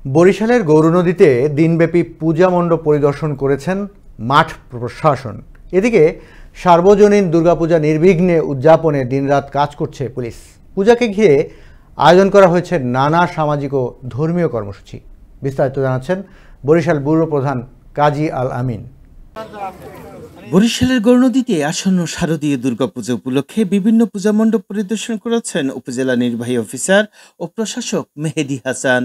বরিশালের গৌরনদীতে দিনব্যাপী পূজা মণ্ডপ পরিদর্শন করেছেন মাঠ প্রশাসন। এদিকে সার্বজনীন দুর্গাপূজা নির্বিঘ্নে উদযাপনে দিনরাত কাজ করছে পুলিশ। পূজাকে ঘিরে আয়োজন করা হয়েছে নানা সামাজিক ও ধর্মীয় কর্মসূচি। বিস্তারিত জানাচ্ছেন বরিশাল ব্যুরো প্রধান কাজী আল আমিন। বরিশালের গৌরনদীতে আসন্ন শারদীয় দুর্গাপূজা উপলক্ষে বিভিন্ন পূজা মণ্ডপ পরিদর্শন করেছেন উপজেলা নির্বাহী অফিসার ও প্রশাসক মেহেদী হাসান।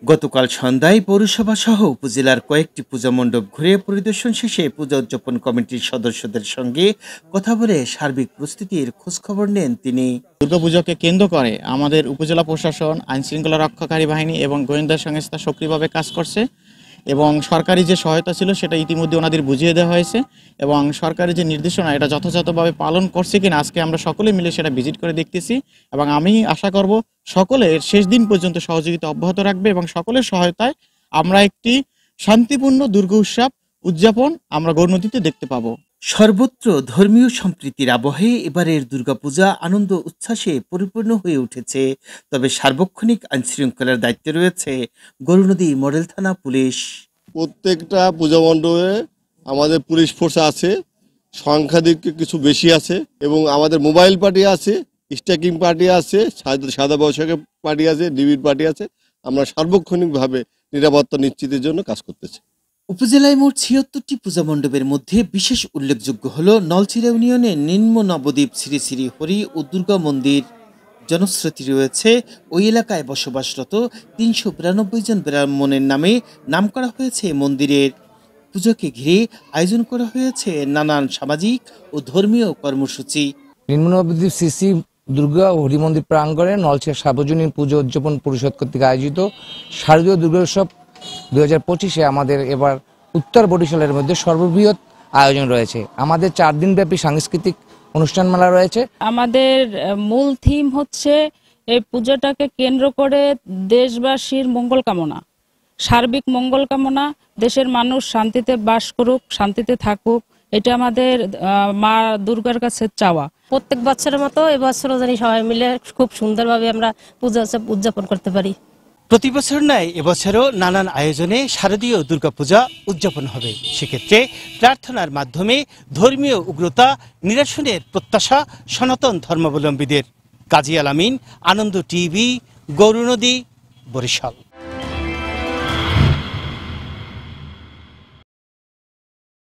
গতকাল সন্ধ্যায় পৌরসভা সহ উপজেলার কয়েকটি পূজা মণ্ডপ ঘুরে পরিদর্শন শেষে পূজা উদযাপন কমিটির সদস্যদের সঙ্গে কথা বলে সার্বিক প্রস্তুতির খোঁজখবর নেন তিনি। দুর্গাপূজাকে কেন্দ্র করে আমাদের উপজেলা প্রশাসন, আইনশৃঙ্খলা রক্ষাকারী বাহিনী এবং গোয়েন্দা সংস্থা সক্রিয়ভাবে কাজ করছে এবং সরকারি যে সহায়তা ছিল সেটা ইতিমধ্যে ওনাদের বুঝিয়ে দেওয়া হয়েছে এবং সরকারি যে নির্দেশনা এটা যথাযথভাবে পালন করছে কিনা আজকে আমরা সকলে মিলে সেটা ভিজিট করে দেখতেছি এবং আমি আশা করব সকলে শেষ দিন পর্যন্ত সহযোগিতা অব্যাহত রাখবে এবং সকলের সহায়তায় আমরা একটি শান্তিপূর্ণ দুর্গা উৎসব উদযাপন আমরা গৌরনদীতে দেখতে পাবো। সর্বত্র ধর্মীয় সম্প্রীতির আবহে এবারের দুর্গাপূজা আনন্দ উচ্ছ্বাসে পরিপূর্ণ হয়ে উঠেছে। তবে সার্বক্ষণিক আইনশৃঙ্খলার দায়িত্বে রয়েছে গৌরনদী মডেল থানা পুলিশ। প্রত্যেকটা পূজা মণ্ডপে আমাদের পুলিশ ফোর্স আছে, সংখ্যাধিক কিছু বেশি আছে এবং আমাদের মোবাইল পার্টি আছে, স্ট্যাকিং পার্টি আছে, সাদা বৈশাখী পার্টি আছে, ডিবির পার্টি আছে। আমরা সার্বক্ষণিকভাবে নিরাপত্তা নিশ্চিতের জন্য কাজ করতেছি। উপজেলায় মোট ৭৬টি পূজা মণ্ডপের মধ্যে বিশেষ উল্লেখযোগ্য হল নলছিরা ইউনিয়নের নিম্ন নবদ্বীপ শ্রী শ্রী হরি ও দুর্গা মন্দির। জনশ্রুতি রয়েছে ওই এলাকায় বসবাসরত ৩৯২ জন ব্রাহ্মণের নামে নাম করা হয়েছে মন্দিরের। পুজোকে ঘিরে আয়োজন করা হয়েছে নানান সামাজিক ও ধর্মীয় কর্মসূচি। নিম্ন নবদ্বীপ শ্রী শ্রী দুর্গা ও হরি মন্দির প্রাঙ্গণে নলছিরা সার্বজনীন পুজো উদযাপন পরিষদ কর্তৃক আয়োজিত শারদীয় দুর্গা উৎসব 2025-এ আমাদের এবার উত্তর বরিশালের মধ্যে সর্ববৃহৎ আয়োজন রয়েছে। আমাদের 4 দিনব্যাপী সাংস্কৃতিক অনুষ্ঠানমালা রয়েছে। আমাদের মূল থিম হচ্ছে এই পুজোটাকে কেন্দ্র করে দেশবাসীর মঙ্গল কামনা, সার্বিক মঙ্গল কামনা, দেশের মানুষ শান্তিতে বাস করুক, শান্তিতে থাকুক, এটা আমাদের মা দুর্গার কাছে চাওয়া। প্রত্যেক বছরের মতো এবছরও জানি সবাই মিলে খুব সুন্দরভাবে আমরা পূজা উদযাপন করতে পারি। প্রতি বছর নয়, এবছরও নানান আয়োজনে শারদীয় দুর্গাপূজা উদযাপন হবে। সেক্ষেত্রে প্রার্থনার মাধ্যমে ধর্মীয় উগ্রতা নিরসনের প্রত্যাশা সনাতন ধর্মাবলম্বীদের। কাজী আল আমিন, আনন্দ টিভি, গৌরনদী, বরিশাল।